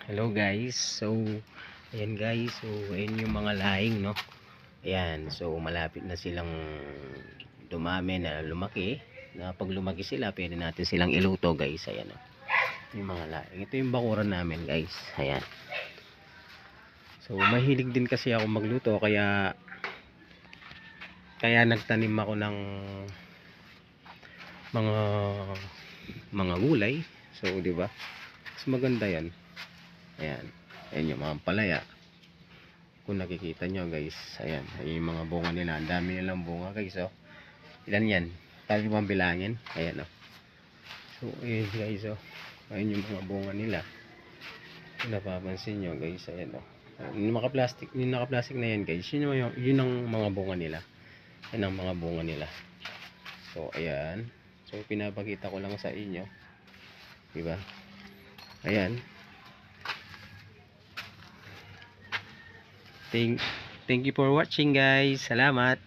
Hello guys. So ayan guys. So ayan yung mga laing, no. Ayan. So malapit na silang dumami na lumaki. Na pag lumaki sila, pwede natin silang iluto guys. Ayan, no. Yung mga laing. Ito yung bakuran namin guys. Ayan. So mahilig din kasi ako magluto, kaya nagtanim ako ng mga gulay. So di ba? Mas maganda 'yan. Ayan. Ayan yung mga palaya. Kung nakikita nyo guys, ayan, ay yung mga bunga nila. Ang dami nilang bunga guys, oh. Ilan yan? Tayo pang bilangin. Ayan, oh. So ayan guys, oh. Ayan yung mga bunga nila. Kung napapansin nyo guys, ayan, oh. Yung naka-plastic na yan guys, yun ang mga bunga nila. Yan ang mga bunga nila. So ayan. So pinapakita ko lang sa inyo, diba? Ayan. Thank you for watching guys. Salamat.